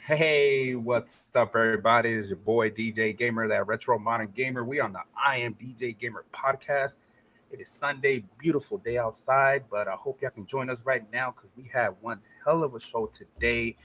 Hey, what's up, everybody? It's your boy DJ Gamer, that retro modern gamer. We on the I Am DJ Gamer podcast. It is Sunday, beautiful day outside, but I hope y'all can join us right now because we have one hell of a show today.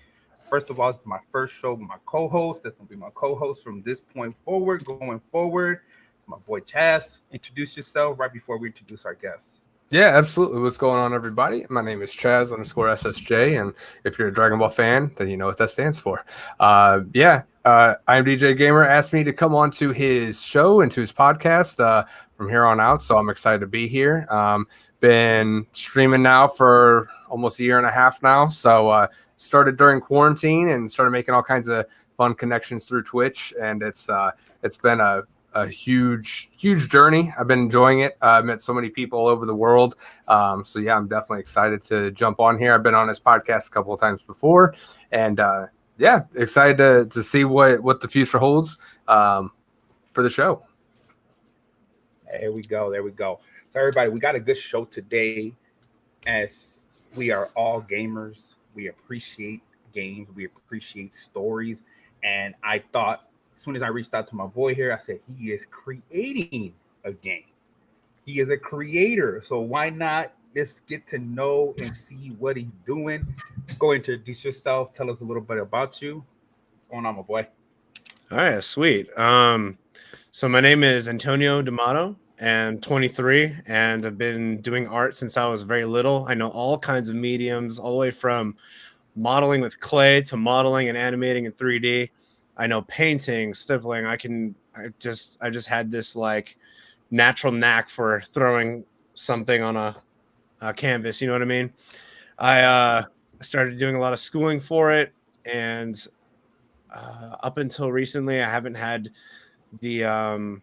First of all, it's my first show with my co-host. That's gonna be my co-host from this point forward, going forward. My boy Chaz. Introduce yourself right before we introduce our guests. Yeah, absolutely. What's going on, everybody? My name is Chaz_SSJ, and if you're a Dragon Ball fan, then you know what that stands for. iAmDJ Gamer asked me to come on to his show and to his podcast from here on out, so I'm excited to be here. Been streaming now for almost a year and a half now, so started during quarantine and started making all kinds of fun connections through Twitch, and it's been a huge journey. I've been enjoying it. I've met so many people all over the world. I'm definitely excited to jump on here. I've been on his podcast a couple of times before, and excited to see what the future holds for the show. There we go. So everybody, we got a good show today. As we are all gamers, we appreciate games, we appreciate stories, and I thought, as soon as I reached out to my boy here, I said he is creating a game. He is a creator, so why not just get to know and see what he's doing? Go introduce yourself. Tell us a little bit about you. What's going on, my boy? All right, sweet. So my name is Antonio D'Amato, and 23, and I've been doing art since I was very little. I know all kinds of mediums, all the way from modeling with clay to modeling and animating in 3D. I know painting, stippling. I just had this like natural knack for throwing something on a canvas. You know what I mean? I started doing a lot of schooling for it, and up until recently, I haven't had the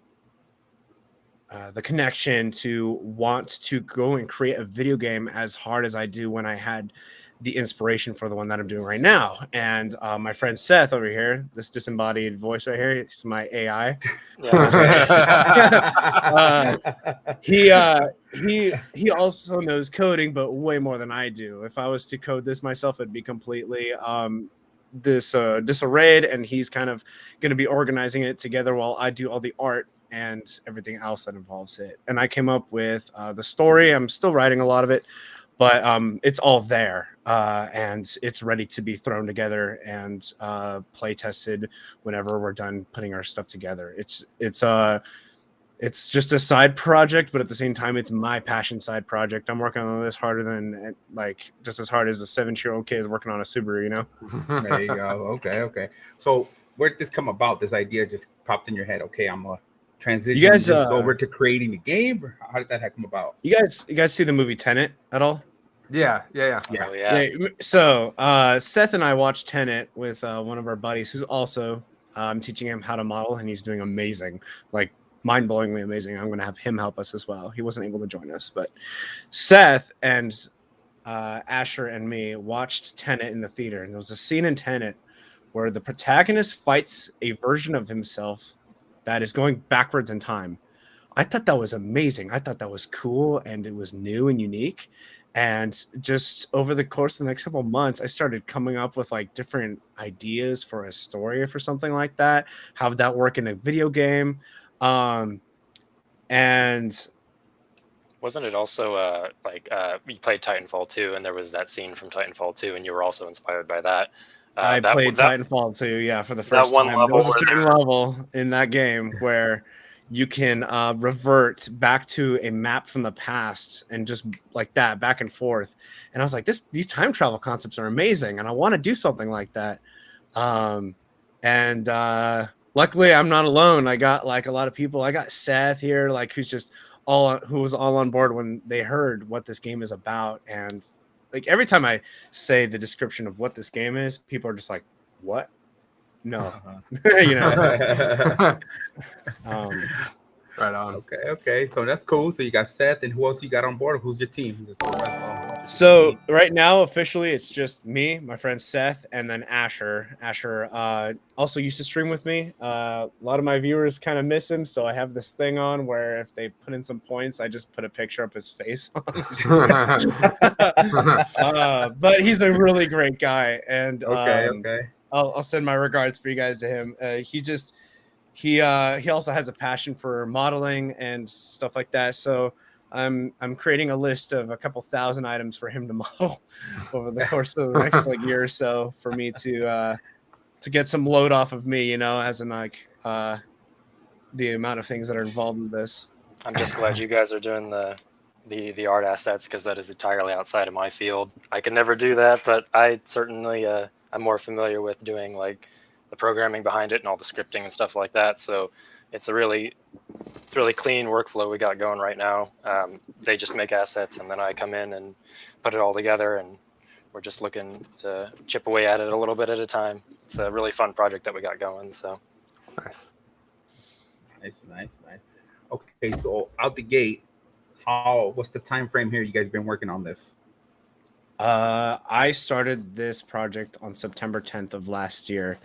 connection to want to go and create a video game as hard as I do when I had the inspiration for the one that I'm doing right now. And my friend Seth over here, this disembodied voice right here, it's my AI. He also knows coding, but way more than I do. If I was to code this myself, it'd be completely disarrayed, and he's kind of going to be organizing it together while I do all the art and everything else that involves it. And I came up with the story. I'm still writing a lot of it, but it's all there, and it's ready to be thrown together and play tested whenever we're done putting our stuff together. It's just a side project, but at the same time, it's my passion side project. I'm working on this harder than just as hard as a 7-year-old kid is working on a Subaru, you know? There you go. Okay. So where did this come about? This idea just popped in your head. Okay, I'm a transition this over to creating the game. Or how did that come about? You guys see the movie Tenet at all? Yeah. Oh, yeah. So Seth and I watched Tenet with one of our buddies who's also teaching him how to model, and he's doing amazing, like mind-blowingly amazing. I'm going to have him help us as well. He wasn't able to join us, but Seth and Asher and me watched Tenet in the theater, and there was a scene in Tenet where the protagonist fights a version of himself that is going backwards in time. I thought that was amazing. I thought that was cool, and it was new and unique. And just over the course of the next couple of months, I started coming up with like different ideas for a story or for something like that. How would that work in a video game? And wasn't it also you played Titanfall 2, and there was that scene from Titanfall 2, and you were also inspired by that? I played Titanfall 2, yeah, for the first time. There was a certain level in that game where you can revert back to a map from the past and just like that, back and forth. And I was like, these time travel concepts are amazing, and I want to do something like that. Luckily, I'm not alone. I got like a lot of people. I got Seth here, like who was all on board when they heard what this game is about. And like every time I say the description of what this game is, people are just like, "What? No." You know. Right on. Okay. So that's cool. So you got Seth, and who else you got on board? Who's your team? So right now, officially, it's just me, my friend Seth, and then Asher. Asher also used to stream with me. A lot of my viewers kind of miss him, so I have this thing on where if they put in some points, I just put a picture of his face on. But he's a really great guy, and okay. I'll send my regards for you guys to him. He also has a passion for modeling and stuff like that. So I'm creating a list of a couple thousand items for him to model over the course of the next like year or so for me to get some load off of me, as in like the amount of things that are involved in this. I'm just glad you guys are doing the art assets, because that is entirely outside of my field. I can never do that, but I certainly I'm more familiar with doing like the programming behind it and all the scripting and stuff like that. So it's really clean workflow we got going right now. They just make assets, and then I come in and put it all together, and we're just looking to chip away at it a little bit at a time. It's a really fun project that we got going. So nice. Okay, so out the gate, what's the time frame here? You guys been working on this? I started this project on September 10th of last year,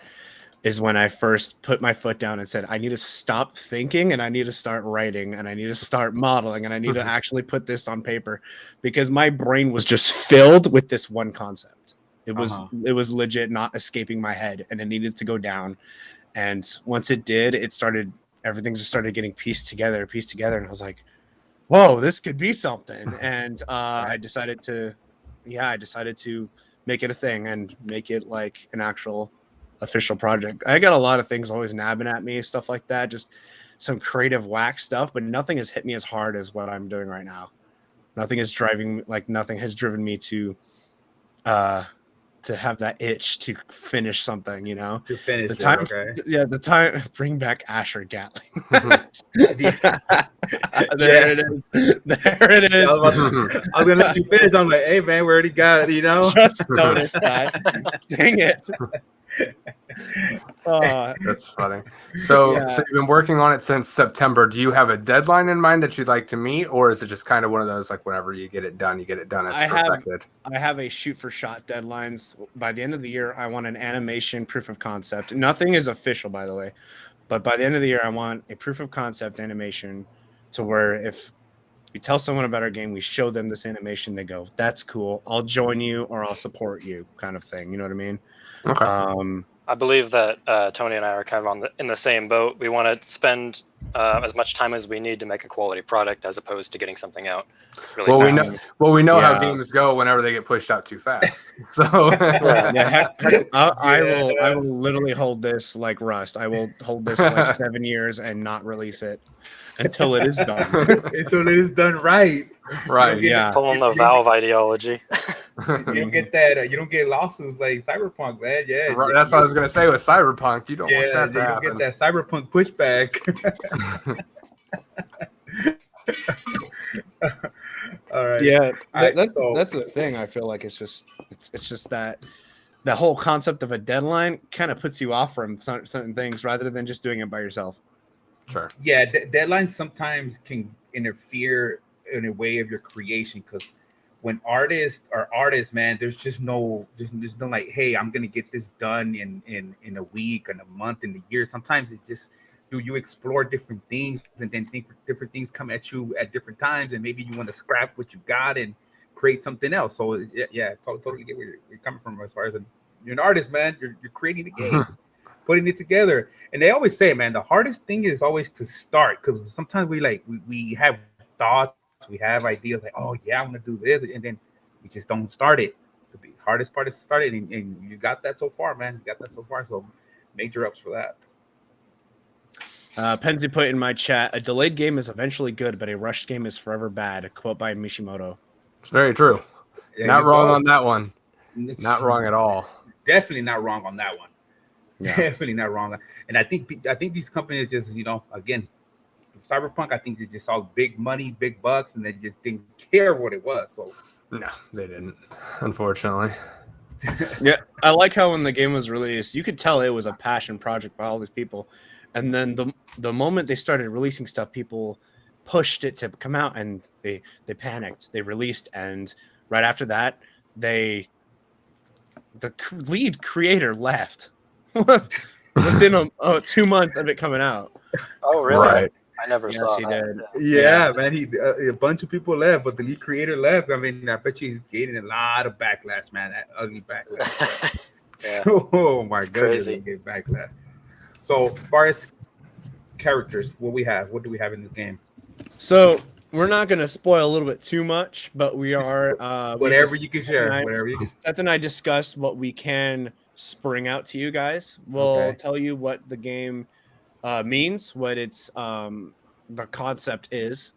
is when I first put my foot down and said, I need to stop thinking, and I need to start writing, and I need to start modeling, and I need to actually put this on paper, because my brain was just filled with this one concept. It was legit not escaping my head, and it needed to go down. And once it did, everything just started getting pieced together. And I was like, whoa, this could be something. And I decided to make it a thing and make it like an actual official project. I got a lot of things always nabbing at me, stuff like that, just some creative whack stuff, but nothing has hit me as hard as what I'm doing right now. Nothing has driven me to have that itch to finish something, To finish the time, okay. Yeah, the time. Bring back Asher Gatling. There it is. There it is. I was gonna let you finish. I'm like, hey man, we already got it, Just noticed that. Dang it. That's funny. So you've been working on it since September. Do you have a deadline in mind that you'd like to meet, or is it just kind of one of those like whenever you get it done, it's perfected? I have a shoot for shot deadlines. By the end of the year, I want an animation proof of concept. Nothing is official, by the way, but by the end of the year, I want a proof of concept animation to where if we tell someone about our game, we show them this animation, they go, that's cool, I'll join you or I'll support you, kind of thing. You know what I mean? Okay. I believe that Tony and I are kind of in the same boat. We want to spend as much time as we need to make a quality product, as opposed to getting something out really fast. We know how games go whenever they get pushed out too fast. So I will literally hold this like Rust. I will hold this like 7 years and not release it until it is done. Until it is done right. Right. Yeah. Pulling the Valve ideology. You don't get that. You don't get lawsuits like Cyberpunk, man. Yeah, right, that's what I was gonna say with Cyberpunk. You don't want that to happen. You don't get that Cyberpunk pushback. All right. Yeah, that's the thing. I feel like it's just that the whole concept of a deadline kind of puts you off from certain things rather than just doing it by yourself. Sure. Yeah, deadlines sometimes can interfere in a way of your creation, because when artists are artists, man, there's no like, hey, I'm gonna get this done in a week, in a month, in a year. Sometimes it's just you explore different things, and then different things come at you at different times, and maybe you want to scrap what you got and create something else. So yeah, totally get where you're coming from as far as you're an artist, man. You're creating the game, putting it together. And they always say, man, the hardest thing is always to start, because sometimes we have thoughts. We have ideas like, oh yeah, I want to do this, and then we just don't start it. The hardest part is to start it, and you got that so far, man. You got that so far, so major ups for that. Penzi put in my chat, a delayed game is eventually good, but a rushed game is forever bad. A quote by Mishimoto. It's very true. Not wrong on that one. Not wrong at all. Definitely not wrong on that one. Yeah. Definitely not wrong. And I think these companies just, again, Cyberpunk, I think they just saw big money, big bucks, and they just didn't care what it was. So no, they didn't, unfortunately. Yeah, I like how when the game was released, you could tell it was a passion project by all these people. And then the moment they started releasing stuff, people pushed it to come out, and they panicked. They released, and right after that, the lead creator left within 2 months of it coming out. Oh, really? Right. I never saw he that. did. yeah, man, a bunch of people left, but the lead creator left. I mean, I bet you he's getting a lot of backlash, man. That ugly backlash. Yeah. Oh my It's goodness, crazy. we'll get backlash. So, as far as characters, what do we have in this game? So we're not going to spoil a little bit too much, but we are. Whatever you can share. Whatever you can. Seth and I discussed what we can spring out to you guys. We'll Okay. tell you what the game means, what its the concept is,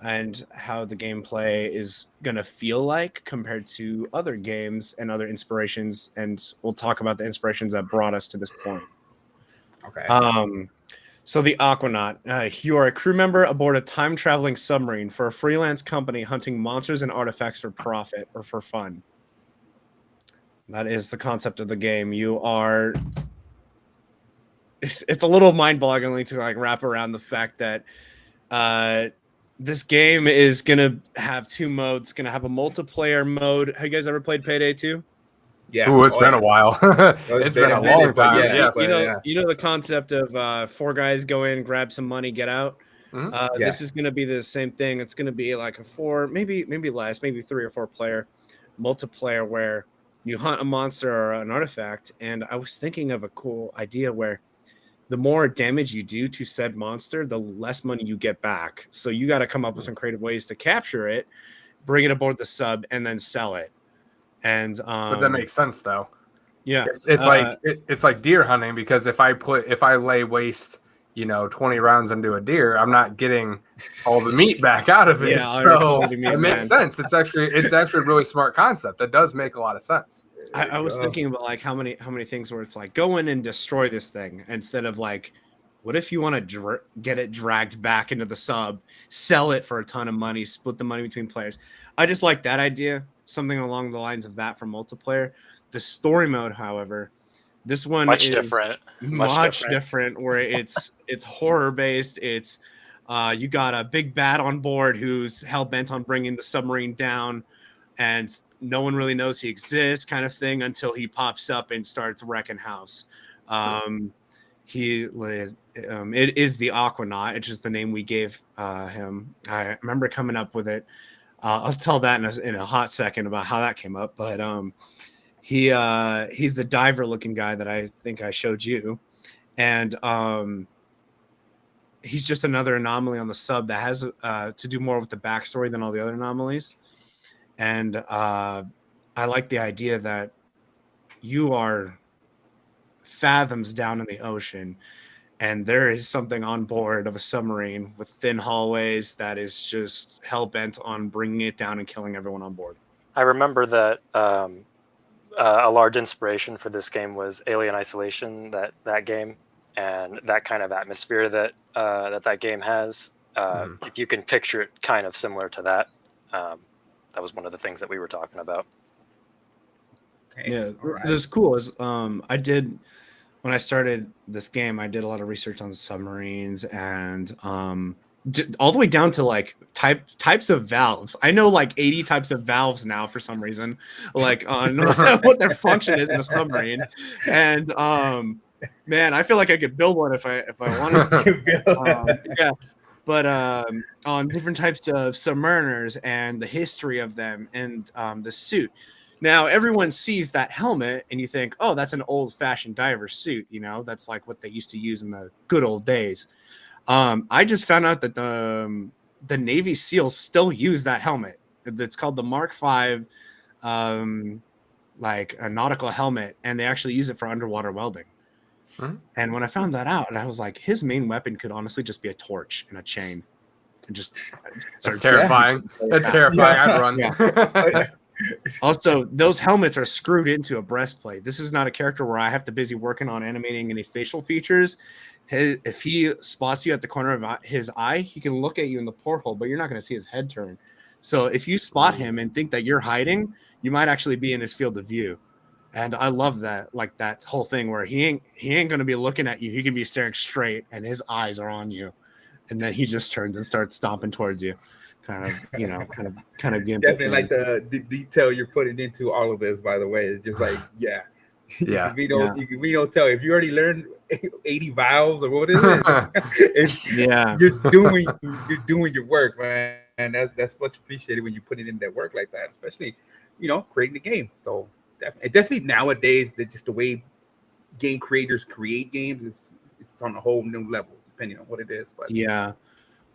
and how the gameplay is going to feel like compared to other games and other inspirations. And we'll talk about the inspirations that brought us to this point. Okay. So the Aquanaut, you are a crew member aboard a time-traveling submarine for a freelance company hunting monsters and artifacts for profit or for fun. That is the concept of the game. You are... It's a little mind-bogglingly to like wrap around the fact that this game is going to have two modes. It's going to have a multiplayer mode. Have you guys ever played Payday 2? Yeah. Ooh, it's been a while. It's been a long time. yeah, Yes. but You know the concept of four guys go in, grab some money, get out. Mhm. Yeah. This is going to be the same thing. It's going to be like a four, maybe less, maybe 3 or 4 player multiplayer where you hunt a monster or an artifact. And I was thinking of a cool idea where the more damage you do to said monster, the less money you get back. So you got to come up with some creative ways to capture it, bring it aboard the sub, and then sell it. And But that makes sense though. yeah, It's like deer hunting, because if I lay waste 20 rounds into a deer, I'm not getting all the meat back out of it. Yeah, so the meat, it makes man. sense. It's actually a really smart concept. That does make a lot of sense. I was thinking about like how many things where it's like go in and destroy this thing instead of like, what if you want to get it dragged back into the sub, sell it for a ton of money, split the money between players. I just like that idea, something along the lines of that for multiplayer. The story mode, however, this one Much is different. much different, where it's horror based. It's you got a big bad on board who's hell bent on bringing the submarine down, and no one really knows he exists, kind of thing, until he pops up and starts wrecking house. It is the Aquanaut, which is the name we gave him. I remember coming up with it. I'll tell that in a hot second about how that came up, but he's the diver looking guy that I think I showed you, and he's just another anomaly on the sub that has to do more with the backstory than all the other anomalies. And I like the idea that you are fathoms down in the ocean, and there is something on board of a submarine with thin hallways that is just hell-bent on bringing it down and killing everyone on board. I remember that a large inspiration for this game was Alien Isolation, that game, and that kind of atmosphere that that game has. If you can picture it kind of similar to that. That was one of the things that we were talking about. Okay. Yeah, All it was cool. I did, when I started this game, I did a lot of research on submarines and all the way down to like types of valves. I know like 80 types of valves now for some reason, like on what their function is in a submarine. And man, I feel like I could build one if I wanted to. Yeah. But on different types of submariners and the history of them and the suit. Now, everyone sees that helmet and you think, oh, that's an old-fashioned diver suit. That's like what they used to use in the good old days. I just found out that the Navy SEALs still use that helmet. It's called the Mark V, like a nautical helmet, and they actually use it for underwater welding. And when I found that out, and I was like, his main weapon could honestly just be a torch and a chain. And just That's terrifying. That's terrifying. I'd run. Yeah. Also, those helmets are screwed into a breastplate. This is not a character where I have to busy working on animating any facial features. If he spots you at the corner of his eye, he can look at you in the porthole, but you're not going to see his head turn. So if you spot him and think that you're hiding, you might actually be in his field of view. And I love that, like that whole thing where he ain't going to be looking at you. He can be staring straight and his eyes are on you. And then he just turns and starts stomping towards you. Kind of gameplay. Definitely like the detail you're putting into all of this, by the way. It's just like, yeah. We don't tell. If you already learned 80 valves or what is it? You're doing your work, man. And that's much appreciated when you put it in that work like that, especially, creating the game. So definitely nowadays, that just the way game creators create games is it's on a whole new level, depending on what it is. But Yeah.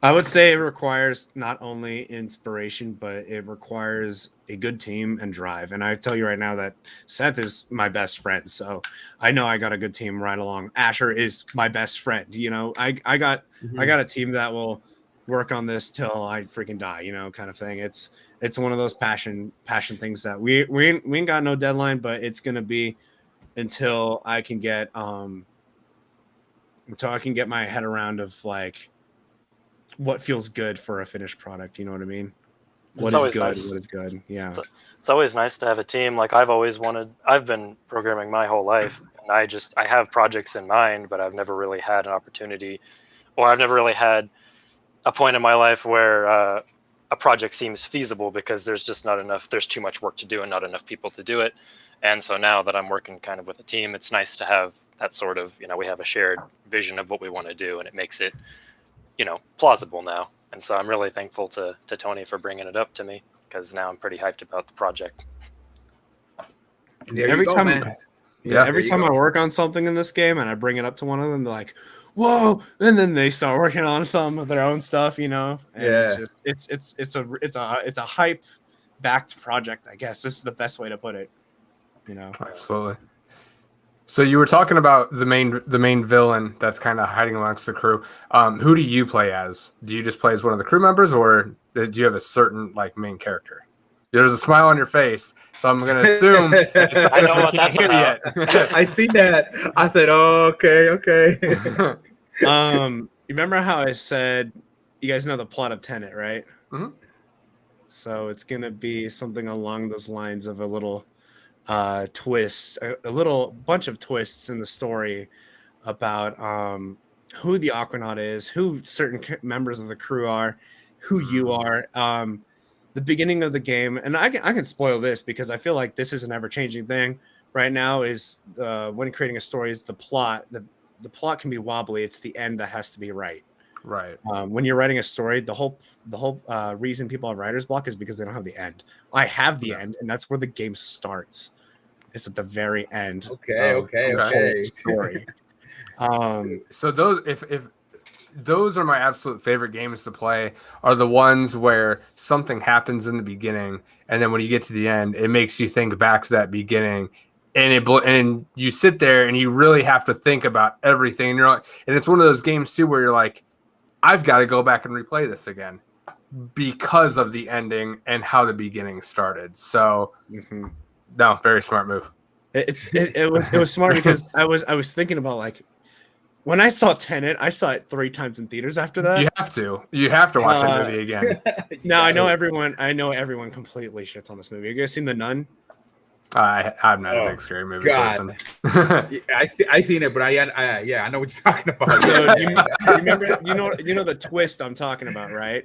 I would say it requires not only inspiration, but it requires a good team and drive. And I tell you right now that Seth is my best friend. So I know I got a good team right along. Asher is my best friend. You know, I got a team that will work on this till I freaking die, you know, kind of thing. It's one of those passion things that we ain't got no deadline, but it's gonna be until I can get my head around of like what feels good for a finished product. You know what I mean? What is good? Yeah. It's always nice to have a team. Like I've been programming my whole life, and I have projects in mind, but I've never really had an opportunity, or I've never really had a point in my life where a project seems feasible because there's too much work to do and not enough people to do it. And so now that I'm working kind of with a team, it's nice to have that sort of, we have a shared vision of what we want to do, and it makes it, plausible now. And so I'm really thankful to Tony for bringing it up to me, because now I'm pretty hyped about the project. Every time I work on something in this game and I bring it up to one of them, they're like, whoa, and then they start working on some of their own stuff, and it's a hype backed project, I guess. This is the best way to put it. Absolutely. So you were talking about the main villain that's kind of hiding amongst the crew. Who do you play as? Do you just play as one of the crew members, or do you have a certain main character? There's a smile on your face, so I'm going to assume I know what that's about. I see that. I said, oh, okay. You remember how I said you guys know the plot of Tenet, right? Mm-hmm. So it's going to be something along those lines of a little twist, a little bunch of twists in the story about who the Aquanaut is, who certain members of the crew are, who you are. The beginning of the game, and I can spoil this because I feel like this is an ever-changing thing right now, is when creating a story is the plot. The plot can be wobbly. It's the end that has to be right. Right. When you're writing a story, the whole reason people have writer's block is because they don't have the end. I have the end, and that's where the game starts. It's at the very end. Okay. Story. So those, if those are my absolute favorite games to play, are the ones where something happens in the beginning, and then when you get to the end, it makes you think back to that beginning. And you sit there and you really have to think about everything. And and it's one of those games too where you're like, I've got to go back and replay this again because of the ending and how the beginning started. So, no, very smart move. It was smart because I was thinking about when I saw Tenet, I saw it 3 times in theaters after that. You have to watch that movie again. Now I know everyone completely shits on this movie. Have you guys seen The Nun? I'm not a big scary movie person. I seen it, but I know what you're talking about. So you remember, you know the twist I'm talking about, right?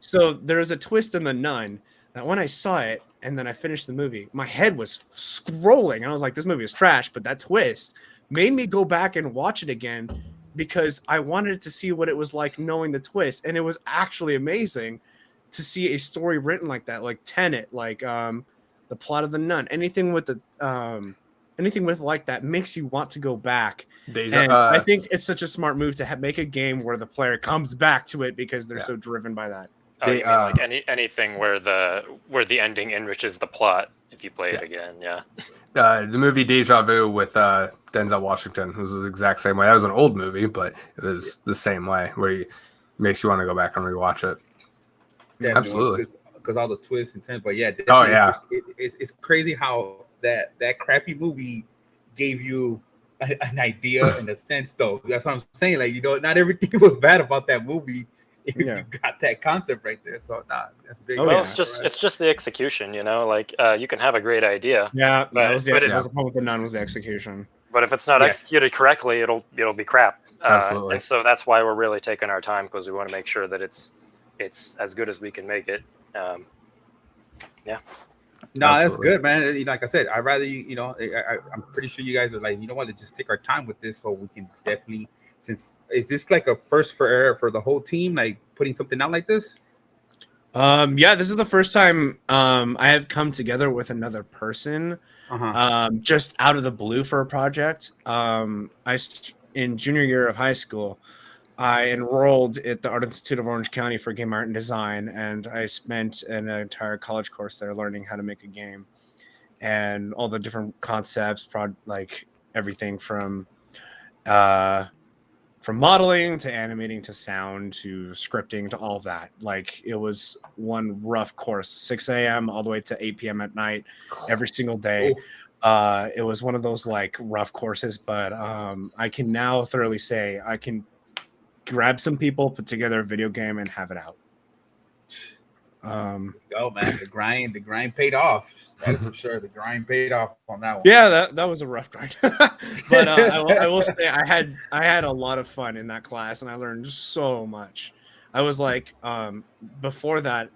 So there was a twist in The Nun that when I saw it and then I finished the movie, my head was scrolling and I was like, this movie is trash. But that twist made me go back and watch it again because I wanted to see what it was like knowing the twist, and it was actually amazing to see a story written like that, like Tenet, the plot of The Nun, anything with like that makes you want to go back. I think it's such a smart move to make a game where the player comes back to it because they're so driven by that. Oh, you mean like anything where the ending enriches the plot if you play it again? Yeah. The movie Deja Vu with Denzel Washington was the exact same way. That was an old movie, but it was the same way where it makes you want to go back and rewatch it. Yeah, absolutely. Because all the twists and turns, but it's crazy how that crappy movie gave you an idea in a sense, though. That's what I'm saying. Not everything was bad about that movie. You got that concept right there, so that's big. It's just the execution, you can have a great idea. Yeah, that was the problem with The Nun, was the execution. But if it's not executed correctly, it'll be crap. Absolutely. And so that's why we're really taking our time, because we want to make sure that it's as good as we can make it. That's good, man. Like I said, I'd rather I'm pretty sure you guys are like, to just take our time with this so we can definitely. Since is this like a first for the whole team, like putting something out like this? Yeah, this is the first time I have come together with another person just out of the blue for a project. In junior year of high school, I enrolled at the Art Institute of Orange County for game art and design, and I spent an entire college course there learning how to make a game and all the different concepts, like everything from modeling to animating to sound to scripting to all of that. Like it was one rough course, 6 a.m. all the way to 8 p.m. at night, every single day. It was one of those like rough courses, but I can now thoroughly say I can grab some people, put together a video game, and have it out. Oh man, the grind paid off. That is for sure. The grind paid off on that one. Yeah, that was a rough grind, but I will say I had a lot of fun in that class, and I learned so much. I was like, before that,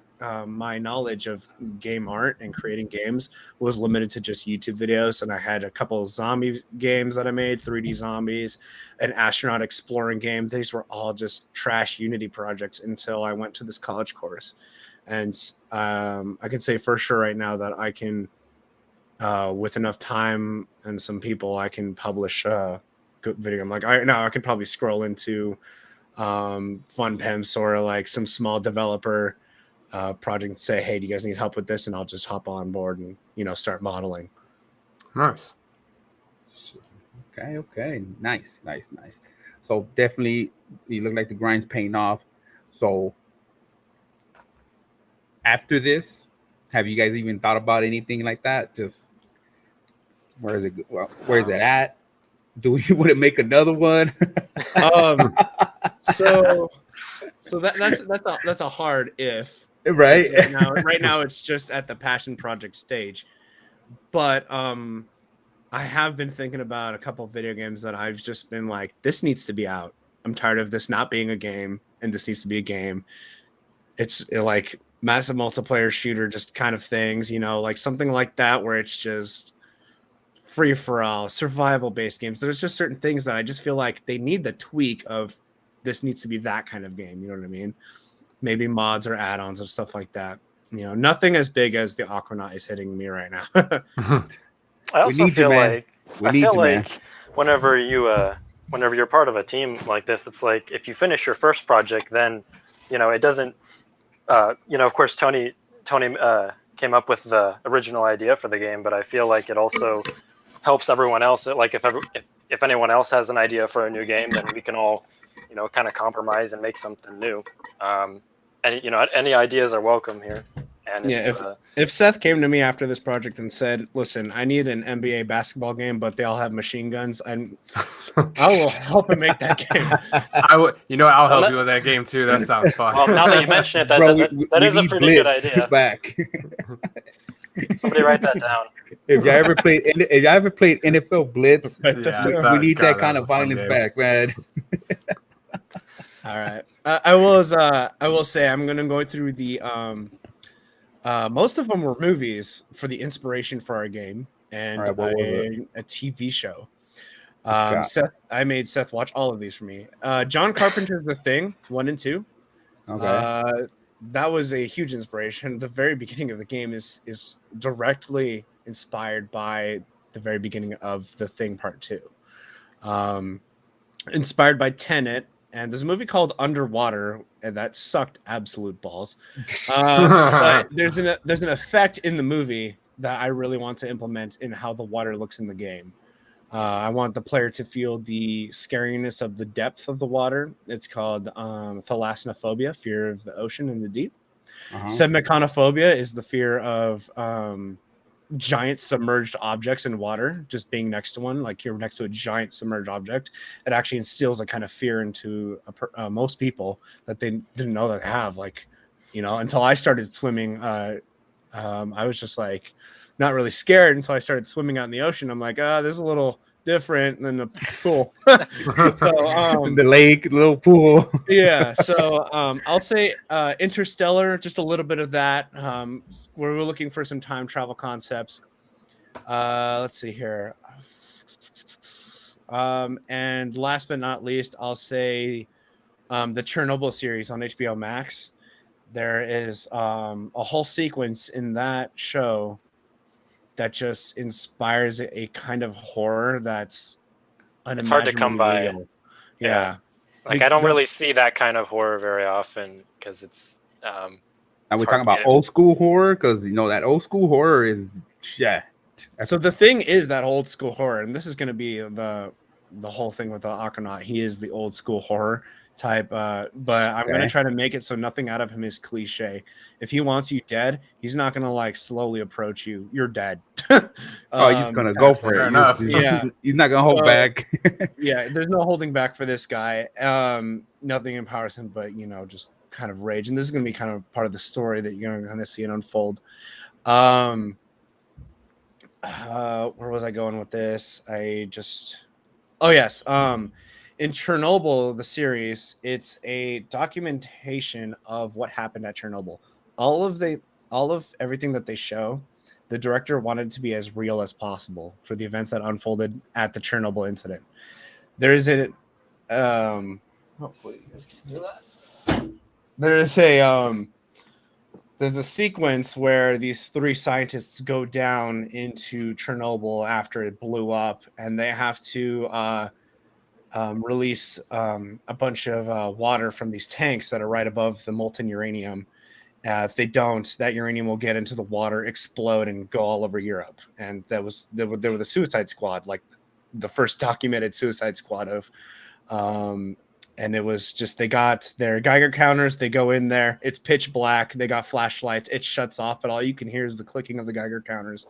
my knowledge of game art and creating games was limited to just YouTube videos, and I had a couple of zombie games that I made, 3D zombies, an astronaut exploring game. These were all just trash Unity projects until I went to this college course. And I can say for sure right now that I can, with enough time and some people, I can publish a good video. I'm like, I could probably scroll into FunPimps or like some small developer project and say, hey, do you guys need help with this? And I'll just hop on board and, start modeling. Nice. Okay. Nice. So definitely, you look like the grind's paying off. So after this, have you guys even thought about anything like that? Just where is it at? Do we want to make another one? So that's a hard if. Right. Right now it's just at the passion project stage. But I have been thinking about a couple of video games that I've just been like, this needs to be out. I'm tired of this not being a game, and this needs to be a game. It's like massive multiplayer shooter, just kind of things, like something like that, where it's just free for all, survival based games. There's just certain things that I just feel like they need the tweak of this needs to be that kind of game. You know what I mean? Maybe mods or add-ons or stuff like that. Nothing as big as the Aquanaut is hitting me right now. I also feel like man. whenever you're part of a team like this, it's like if you finish your first project, then it doesn't. Of course, Tony came up with the original idea for the game, but I feel like it also helps everyone else. Like if anyone else has an idea for a new game, then we can all, kind of compromise and make something new. And any ideas are welcome here. And if Seth came to me after this project and said, "Listen, I need an NBA basketball game, but they all have machine guns," I will help him make that game. I would, I'll help you with that game too. That sounds fun. Well, now that you mention it, that is a pretty good idea. Back. Somebody write that down. If you ever played NFL Blitz, we need that kind of violence back, man. All right. I will say I'm gonna go through the most of them were movies for the inspiration for our game, and a TV show. I made Seth watch all of these for me. John Carpenter's The Thing 1 and 2. Okay. That was a huge inspiration. The very beginning of the game is directly inspired by the very beginning of The Thing Part 2. Inspired by Tenet. And there's a movie called Underwater, and that sucked absolute balls. But there's an effect in the movie that I really want to implement in how the water looks in the game. I want the player to feel the scariness of the depth of the water. It's called thalassinophobia, fear of the ocean and the deep. Semicanophobia is the fear of giant submerged objects in water, just being next to one, like you're next to a giant submerged object. It actually instills a kind of fear into most people that they didn't know that they have, until I started swimming. I was just like not really scared until I started swimming out in the ocean. I'm like, this is a little different than the pool. So the lake, little pool. Yeah. So I'll say Interstellar, just a little bit of that. Where we're looking for some time travel concepts. Let's see here. And last but not least, I'll say the Chernobyl series on HBO Max. there is a whole sequence in that show that just inspires a kind of horror that's It's hard to come unimaginably by. real. Yeah. Like The- I don't the- really see that kind of horror very often because it's Are it's we hard talking to about get. old school horror? Because that old school horror is, yeah. So the thing is that old school horror, and this is going to be the whole thing with the Aquanaut. He is the old school horror type, but I'm going to try to make it so nothing out of him is cliche. If he wants you dead, he's not going to like slowly approach you. You're dead. He's just gonna go for fair it. enough. He's not gonna hold back. Yeah, there's no holding back for this guy. Nothing empowers him, but just kind of rage. And this is going to be kind of part of the story that you're going to kind of see it unfold. Where was I going with this? Oh yes. In Chernobyl, the series, it's a documentation of what happened at Chernobyl. All of everything that they show, the director wanted to be as real as possible for the events that unfolded at the Chernobyl incident. There is a hopefully you guys can hear that. There's a sequence where these 3 scientists go down into Chernobyl after it blew up, and they have to release a bunch of water from these tanks that are right above the molten uranium. If they don't, that uranium will get into the water, explode, and go all over Europe. And they were the Suicide Squad, like the first documented Suicide Squad of. And it was just, they got their Geiger counters. They go in there. It's pitch black. They got flashlights. It shuts off, but all you can hear is the clicking of the Geiger counters.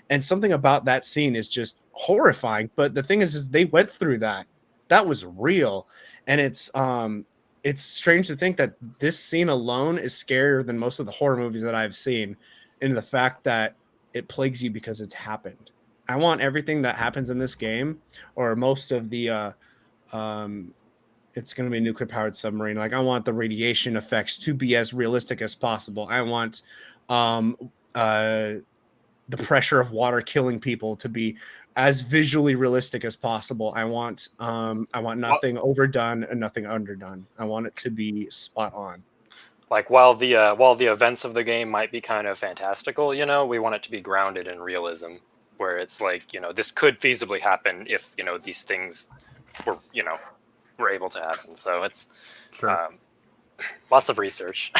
And something about that scene is just horrifying. But the thing is they went through that. That was real. And it's strange to think that this scene alone is scarier than most of the horror movies that I've seen, in the fact that it plagues you because it's happened. I want everything that happens in this game, or most of the it's going to be a nuclear powered submarine. Like, I want the radiation effects to be as realistic as possible. I want the pressure of water killing people to be as visually realistic as possible. I want nothing overdone and nothing underdone. I want it to be spot on. Like while the events of the game might be kind of fantastical, we want it to be grounded in realism, where it's like, this could feasibly happen if these things were able to happen. So it's lots of research.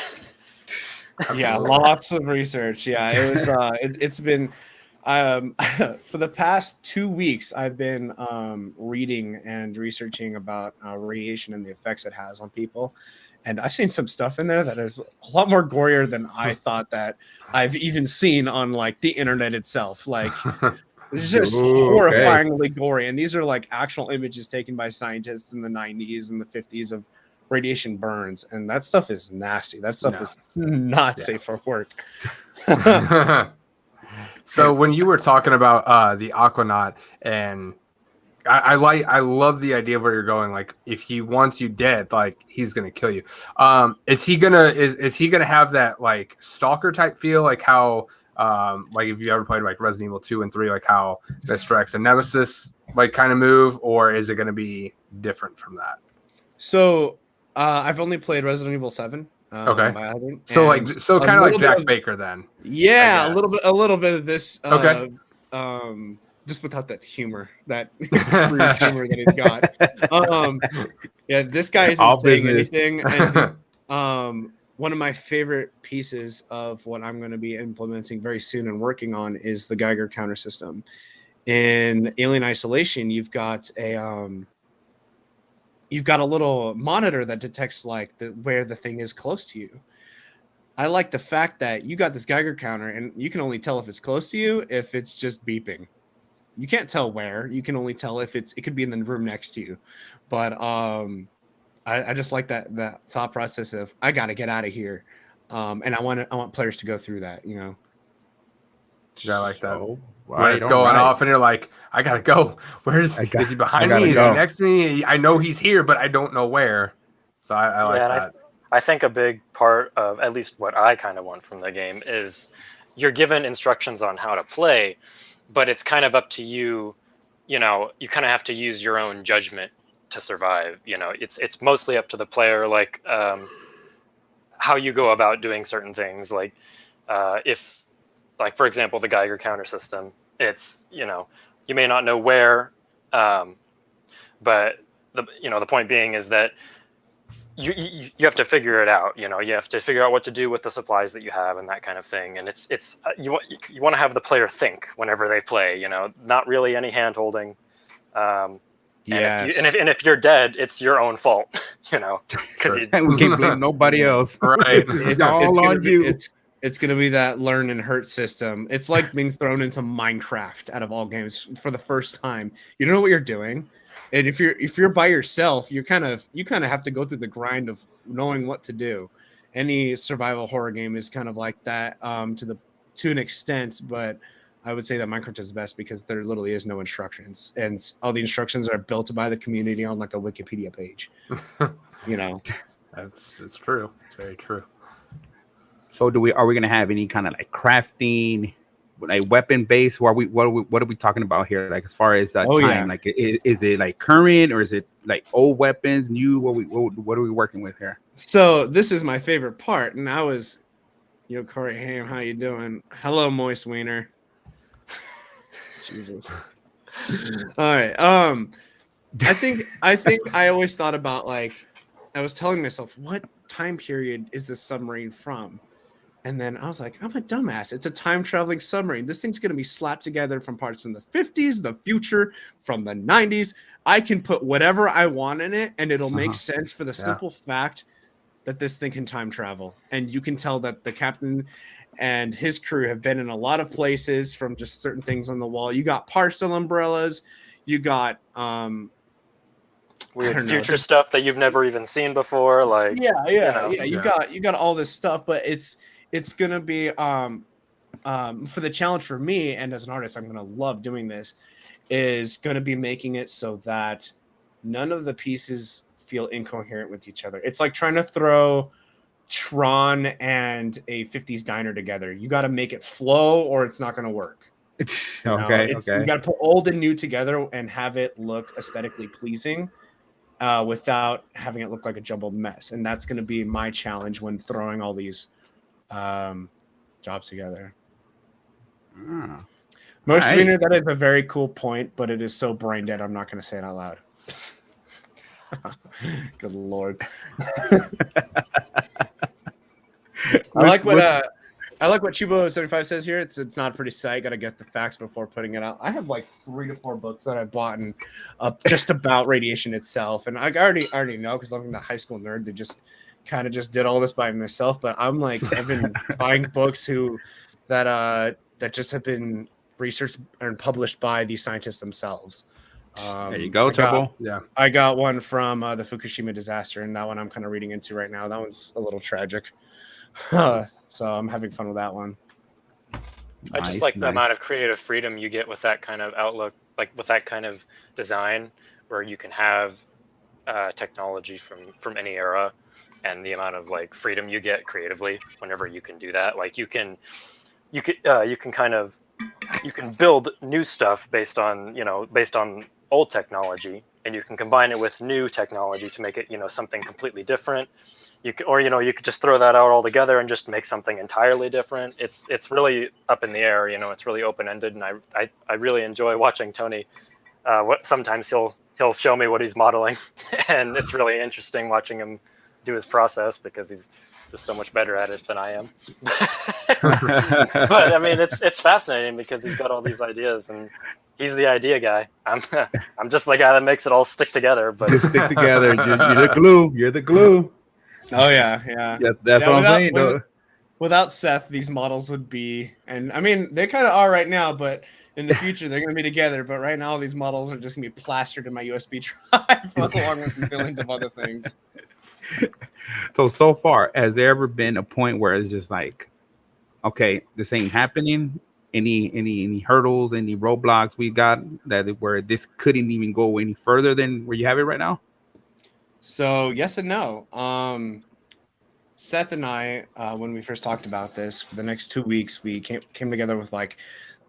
Yeah, lots of research. Yeah, it was. It's been for the past 2 weeks. I've been reading and researching about radiation and the effects it has on people, and I've seen some stuff in there that is a lot more gorier than I thought that I've even seen on like the internet itself. Like, it's just horrifyingly gory, and these are like actual images taken by scientists in the 90s and the 50s of radiation burns, and that stuff is nasty. That stuff is not safe for work. So when you were talking about the Aquanaut, and I love the idea of where you're going. Like, if he wants you dead, like, he's gonna kill you. Is he gonna have that like stalker type feel, like how like if you ever played like Resident Evil 2 and 3, like how Mr. X and Nemesis like kind of move, or is it gonna be different from that? So I've only played Resident Evil 7. Okay. So kind of like Jack Baker then. Yeah, a little bit of this. Okay. Just without that humor, that crude humor that he's got. Yeah, this guy isn't saying anything. And one of my favorite pieces of what I'm going to be implementing very soon and working on is the Geiger counter system. In Alien Isolation, you've got a little monitor that detects like where the thing is close to you. I like the fact that you got this Geiger counter and you can only tell if it's close to you if it's just beeping. You can't tell where. You can only tell if it could be in the room next to you. But I just like that thought process of, I got to get out of here. And I want players to go through that, Yeah, I like that. Right, when it's going off and you're like, I gotta go. Is he behind me? Is he next to me? I know he's here, but I don't know where. So I like that. I think a big part of at least what I kind of want from the game is you're given instructions on how to play, but it's kind of up to you. You kind of have to use your own judgment to survive. It's mostly up to the player. Like how you go about doing certain things. Like if, like for example, the Geiger counter system, it's, you know, you may not know where, but the point being is that you have to figure it out. You know, you have to figure out what to do with the supplies that you have and that kind of thing. And it's you want to have the player think whenever they play. You know, not really any hand holding. Yes. And if you're dead, it's your own fault. You know, because we can't blame nobody else. Right. It's all on you. It's gonna be that learn and hurt system. It's like being thrown into Minecraft out of all games for the first time. You don't know what you're doing, and if you're by yourself, you kind of have to go through the grind of knowing what to do. Any survival horror game is kind of like that to an extent, but I would say that Minecraft is the best because there literally is no instructions, and all the instructions are built by the community on like a Wikipedia page. You know, That's true. It's very true. So are we gonna have any kind of like crafting, like weapon based? What are we talking about here? Like as far as time, yeah. like is it like current or is it like old weapons, new? What are we working with here? So this is my favorite part, and I was, Corey Ham, how you doing? Hello, Moist Wiener. Jesus. All right. I think I always thought about, like, I was telling myself, what time period is this submarine from? And then I was like, I'm a dumbass. It's a time traveling submarine. This thing's going to be slapped together from parts from the 50s, the future, from the 90s. I can put whatever I want in it, and it'll make sense for the simple fact that this thing can time travel. And you can tell that the captain and his crew have been in a lot of places from just certain things on the wall. You got parcel umbrellas. You got weird future stuff that you've never even seen before. Like you got all this stuff, but it's gonna be for the challenge for me, and as an artist, I'm gonna love doing this, is gonna be making it so that none of the pieces feel incoherent with each other. It's like trying to throw Tron and a 50s diner together. You got to make it flow or it's not going to work. Okay. You got to put old and new together and have it look aesthetically pleasing without having it look like a jumbled mess. And that's going to be my challenge when throwing all these jobs together. Most of you know that is a very cool point, but it is so brain dead, I'm not going to say it out loud. Good Lord. I like what Chubo75 says here. It's not a pretty sight. Got to get the facts before putting it out. I have like 3 to 4 books that I bought and just about radiation itself, and I already know because I'm the high school nerd. They just kind of just did all this by myself. But I'm like, I've been buying books that just have been researched and published by these scientists themselves. There you go, Trouble. I got one from the Fukushima disaster, and that one I'm kind of reading into right now. That one's a little tragic. So I'm having fun with that one. I just like the amount of creative freedom you get with that kind of outlook, like with that kind of design, where you can have technology from any era, and the amount of like freedom you get creatively whenever you can do that. Like you can build new stuff based on old technology, and you can combine it with new technology to make it, something completely different. You could just throw that out all together and just make something entirely different. It's really up in the air, it's really open-ended, and I really enjoy watching Tony. Sometimes he'll show me what he's modeling, and it's really interesting watching him do his process because he's just so much better at it than I am. But I mean, it's fascinating because he's got all these ideas, and he's the idea guy. I'm just the guy that makes it all stick together. But just stick together. You're the glue. You're the glue. Oh yeah. That's what I'm saying. Though. Without Seth, these models would be, and I mean, they kind of are right now, but in the future they're going to be together. But right now, these models are just going to be plastered in my USB drive along with millions of other things. So far, has there ever been a point where it's just like, okay, this ain't happening? Any hurdles, any roadblocks we got where this couldn't even go any further than where you have it right now? So yes and no. Seth and I, when we first talked about this, for the next 2 weeks, we came together with like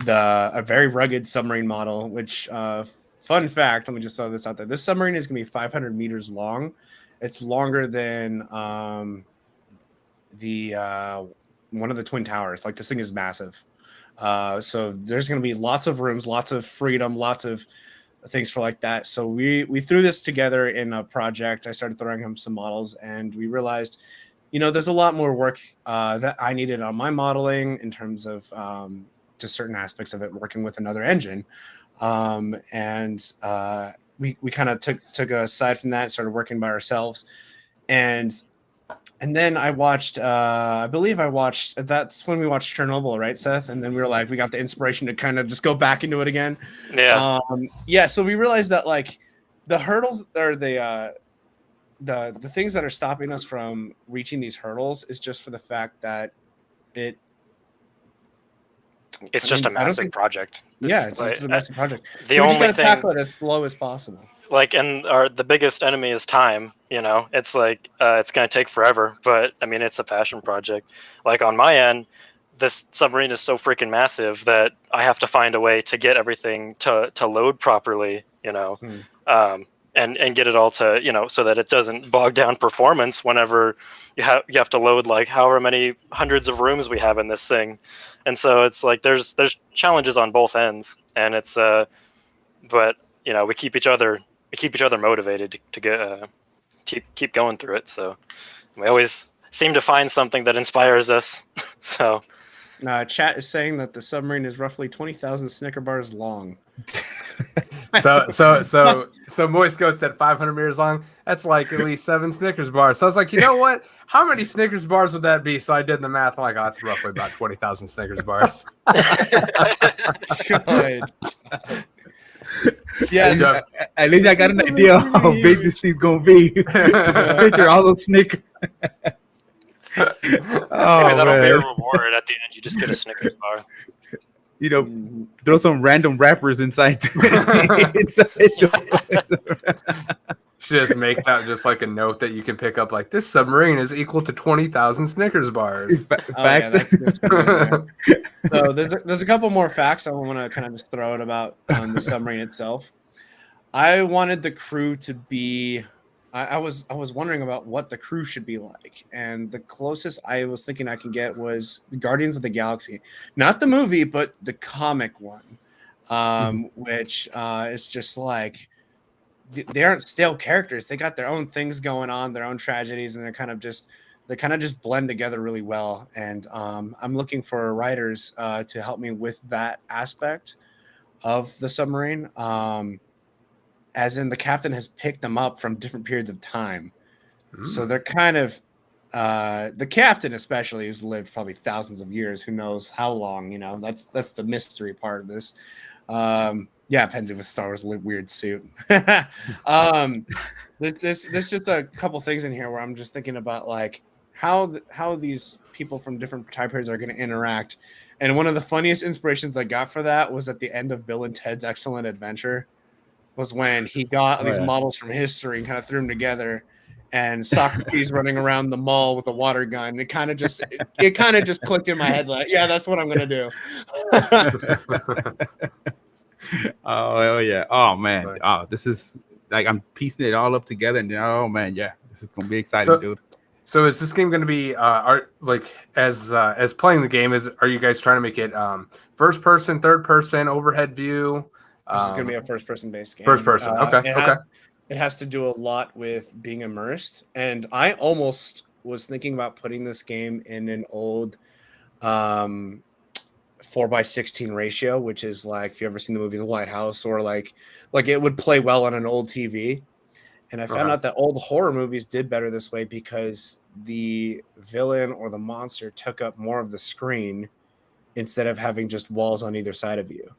a very rugged submarine model. Which, fun fact, let me just throw this out there: this submarine is going to be 500 meters long. It's longer than the one of the twin towers. Like, this thing is massive. So there's going to be lots of rooms, lots of freedom, lots of things for like that. So we threw this together in a project. I started throwing him some models, and we realized, there's a lot more work that I needed on my modeling in terms of just certain aspects of it, working with another engine. And we kind of took a side from that and started working by ourselves. And then I watched, that's when we watched Chernobyl, right, Seth? And then we were like, we got the inspiration to kind of just go back into it again. Yeah. So we realized that, like, the hurdles or the things that are stopping us from reaching these hurdles is just for the fact that it's just a massive project. It's a massive project. The so we only just gotta thing, tackle it as slow as possible. like, and the biggest enemy is time. It's like it's going to take forever, but I mean, it's a passion project. Like, on my end, this submarine is so freaking massive that I have to find a way to get everything to load properly, and get it all to, so that it doesn't bog down performance whenever you have to load, like, however many hundreds of rooms we have in this thing. And so it's like there's challenges on both ends, and it's but we keep each other motivated to get keep going through it. So we always seem to find something that inspires us. So chat is saying that the submarine is roughly 20,000 Snicker bars long. So Moist Goat said 500 meters long. That's like at least 7 Snickers bars. So I was like, you know what? How many Snickers bars would that be? So I did the math. I'm like, oh, that's roughly about 20,000 Snickers bars. Yeah, at least I got an idea of how big this thing's gonna be. Just picture all those Snickers. Maybe that'll be a reward at the end. You just get a Snickers bar. Throw some random rappers inside. Should just make that just like a note that you can pick up, like, this submarine is equal to 20,000 Snickers bars. So there's a couple more facts I want to kind of just throw out about the submarine itself. I wanted the crew to be. I was wondering about what the crew should be like, and the closest I was thinking I can get was the Guardians of the Galaxy, not the movie, but the comic one, which is just like they aren't stale characters. They got their own things going on, their own tragedies, and they kind of just blend together really well. And I'm looking for writers to help me with that aspect of the submarine. As in, the captain has picked them up from different periods of time. So they're kind of the captain, especially, who's lived probably thousands of years, who knows how long, that's the mystery part of this. Penzi with Star Wars weird suit. There's just a couple things in here where I'm just thinking about, like, how these people from different time periods are going to interact. And one of the funniest inspirations I got for that was at the end of Bill and Ted's Excellent Adventure, was when he got these models from history and kind of threw them together, and Socrates running around the mall with a water gun. It kind of just clicked in my head, like, yeah, that's what I'm gonna do. Oh, hell yeah. Oh man. Oh, this is like, I'm piecing it all up together, and oh man, yeah, this is gonna be exciting, dude. So is this game going to be as playing the game, are you guys trying to make it first person, third person, overhead view? This is going to be a first-person based game. First person, okay. It has to do a lot with being immersed, and I almost was thinking about putting this game in an old 4:16 ratio, which is like, if you ever seen the movie The Lighthouse, or like it would play well on an old TV. And I found out that old horror movies did better this way because the villain or the monster took up more of the screen instead of having just walls on either side of you.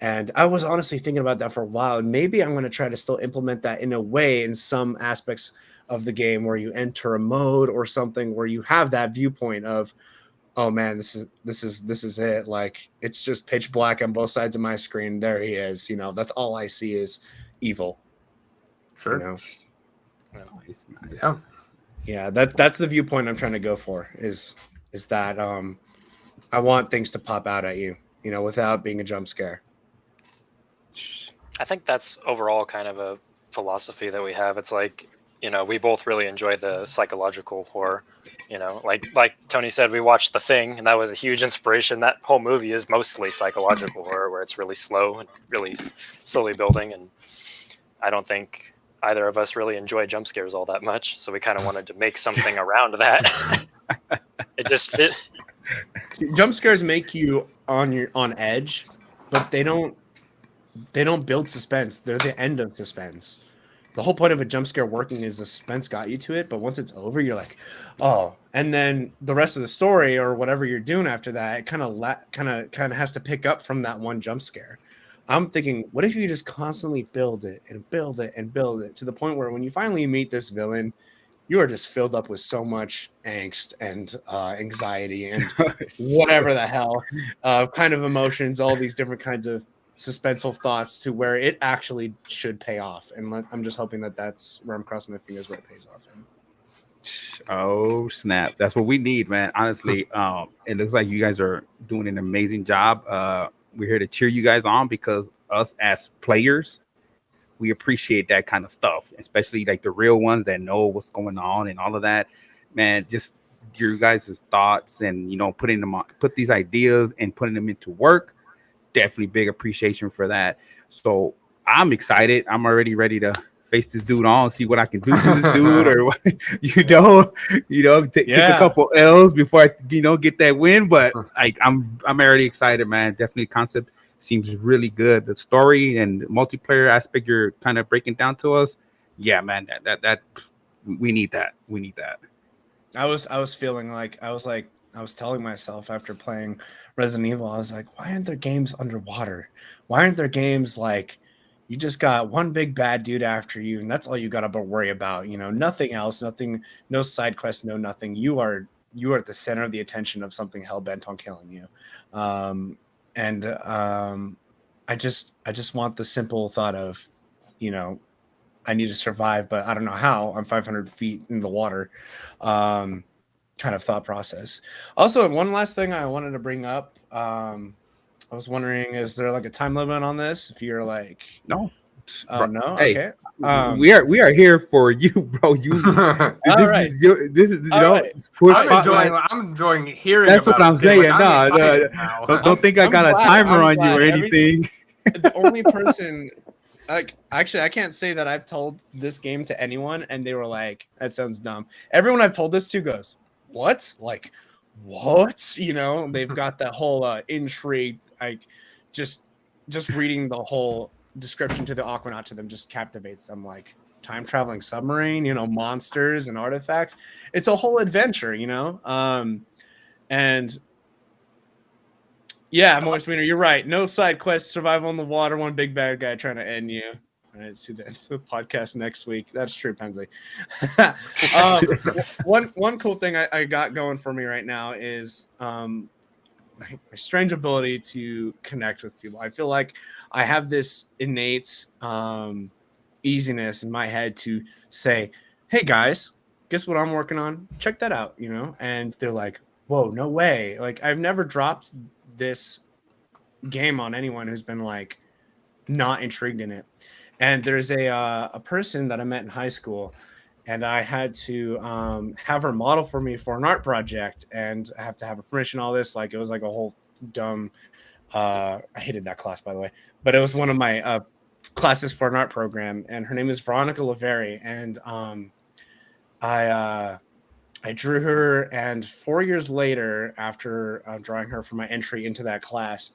And I was honestly thinking about that for a while, and maybe I'm going to try to still implement that in a way in some aspects of the game, where you enter a mode or something where you have that viewpoint of, oh man, this is it. Like, it's just pitch black on both sides of my screen. There he is. That's all I see is evil. Sure. Nice. Yeah. That's the viewpoint I'm trying to go for. Is that I want things to pop out at you, without being a jump scare. I think that's overall kind of a philosophy that we have. It's like, you know, we both really enjoy the psychological horror. You know, like Tony said, we watched The Thing, and that was a huge inspiration. That whole movie is mostly psychological horror, where it's really slow and really slowly building. And I don't think either of us really enjoy jump scares all that much, so we kind of wanted to make something around that. It just fit. Jump scares make you on edge, but they don't build suspense. They're the end of suspense. The whole point of a jump scare working is the suspense got you to it, but once it's over, you're like, oh. And then the rest of the story or whatever you're doing after that, it kind of has to pick up from that one jump scare. I'm thinking, what if you just constantly build it and build it and build it to the point where when you finally meet this villain, you are just filled up with so much angst and anxiety and whatever the hell kind of emotions, all these different kinds of suspenseful thoughts to where it actually should pay off. And I'm just hoping that that's where I'm crossing my fingers where it pays off in. Oh snap, that's what we need, man. Honestly, it looks like you guys are doing an amazing job. We're here to cheer you guys on because us as players, we appreciate that kind of stuff, especially like the real ones that know what's going on and all of that. Man, just your guys' thoughts and, you know, put these ideas and putting them into work. Definitely big appreciation for that. So I'm excited. I'm already ready to face this dude on, see what I can do to this dude, or take a couple L's before I, get that win. But I'm already excited, man. Definitely concept seems really good. The story and the multiplayer aspect you're kind of breaking down to us. Yeah, man, that we need that. We need that. I was feeling like I was telling myself after playing Resident Evil, I was like, why aren't there games underwater? Why aren't there games like you just got one big bad dude after you, and that's all you got to worry about? Nothing else, no side quests, no nothing. You are at the center of the attention of something hell bent on killing you. I just want the simple thought of, I need to survive, but I don't know how. I'm 500 feet in the water. Kind of thought process. Also, one last thing I wanted to bring up. I was wondering, is there like a time limit on this? If you're like, no. Oh no. Hey, okay. We are here for you, bro. This is I'm enjoying hearing. That's what I'm saying. No, don't think I got a timer on you or anything. The only person, like, actually, I can't say that I've told this game to anyone, and they were like, "That sounds dumb." Everyone I've told this to goes, "What? Like, what?" They've got that whole intrigue. Like, just reading the whole description to the Aquanaut to them just captivates them. Like, time traveling submarine, monsters and artifacts. It's a whole adventure, and yeah, Moist Wiener, you're right. No side quests, survival in the water, one big bad guy trying to end you. All right, see the podcast next week. That's true, Pensley. One cool thing I got going for me right now is my strange ability to connect with people. I feel like I have this innate easiness in my head to say, "Hey guys, guess what I'm working on? Check that out," And they're like, "Whoa, no way!" Like, I've never dropped this game on anyone who's been like not intrigued in it. And there's a person that I met in high school, and I had to have her model for me for an art project, and I have to have her permission, all this. Like, it was like a whole dumb I hated that class, by the way, but it was one of my classes for an art program, and her name is Veronica Laveri, and I drew her, and 4 years later, after drawing her for my entry into that class,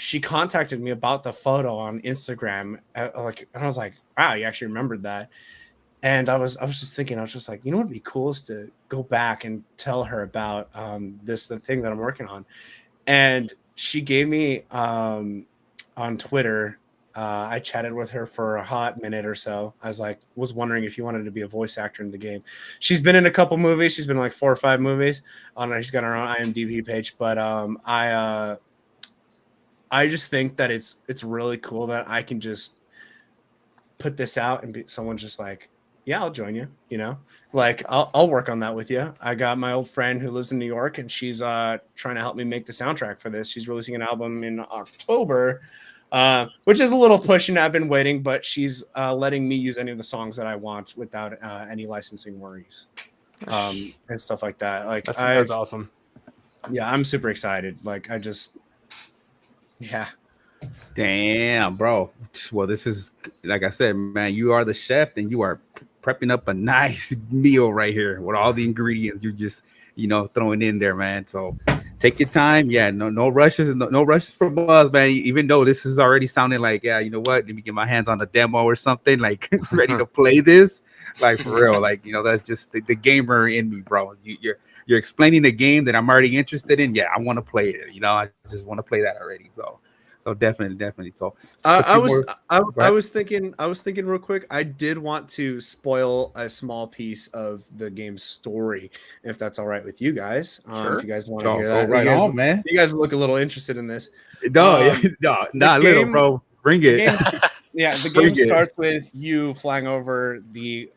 she contacted me about the photo on Instagram. And I was like, "Wow, you actually remembered that." And I was just thinking, I was just like, what would be cool is to go back and tell her about the thing that I'm working on. And she gave me on Twitter. I chatted with her for a hot minute or so. I was wondering if you wanted to be a voice actor in the game. She's been in a couple movies. She's been in like 4 or 5 movies. She's got her own iAmDb page. But I just think that it's really cool that I can just put this out and someone's just like, "Yeah, I'll join you." Like, I'll work on that with you. I got my old friend who lives in New York, and she's trying to help me make the soundtrack for this. She's releasing an album in October. which is a little push, and I've been waiting, but she's letting me use any of the songs that I want without any licensing worries and stuff like that. Like That's awesome. Yeah, I'm super excited. Like yeah. Damn, bro. Well, this is like I said, man. You are the chef, and you are prepping up a nice meal right here with all the ingredients you're just, throwing in there, man. So take your time. Yeah, no rushes, no rushes from us, man. Even though this is already sounding like, yeah, you know what? Let me get my hands on a demo or something, like ready to play this. Like for real, like that's just the gamer in me, bro. You're explaining the game that I'm already interested in. Yeah, I want to play it. I just want to play that already. So definitely. So I was thinking real quick. I did want to spoil a small piece of the game's story, if that's all right with you guys. Sure. If you guys want to hear that, go right on, man. You guys look a little interested in this. No, not little, bro. Bring it. The game starts with you flying over the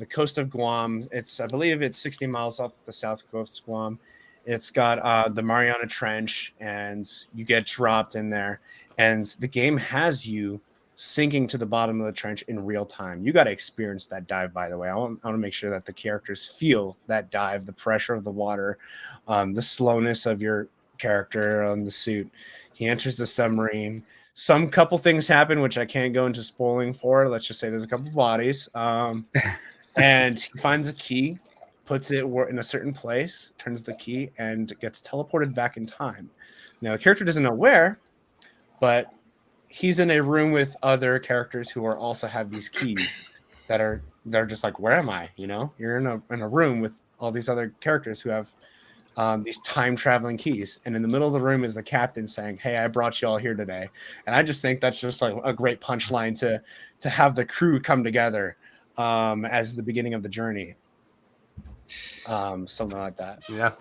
coast of Guam. I believe it's 60 miles off the south coast of Guam. It's got the Mariana Trench, and you get dropped in there. And the game has you sinking to the bottom of the trench in real time. You got to experience that dive, by the way. I want to make sure that the characters feel that dive, the pressure of the water, the slowness of your character on the suit. He enters the submarine. Some couple things happen, which I can't go into spoiling for. Let's just say there's a couple bodies. And he finds a key, puts it in a certain place, turns the key, and gets teleported back in time. Now, the character doesn't know where, but he's in a room with other characters who also have these keys they're just like, where am I? You're in a room with all these other characters who have these time traveling keys. And in the middle of the room is the captain saying, hey, I brought you all here today. And I just think that's just like a great punchline to have the crew come together as the beginning of the journey. Something like that. Yeah.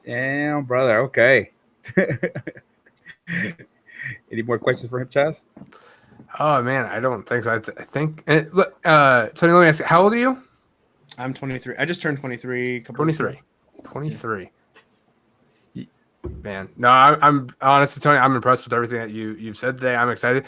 Damn, brother. Okay. Any more questions for him, Chaz? Oh man, I don't think so. I think. Tony, let me ask you, how old are you? I'm 23. I just turned 23. 23. Man, no, I'm honestly, Tony, I'm impressed with everything that you've said today. I'm excited.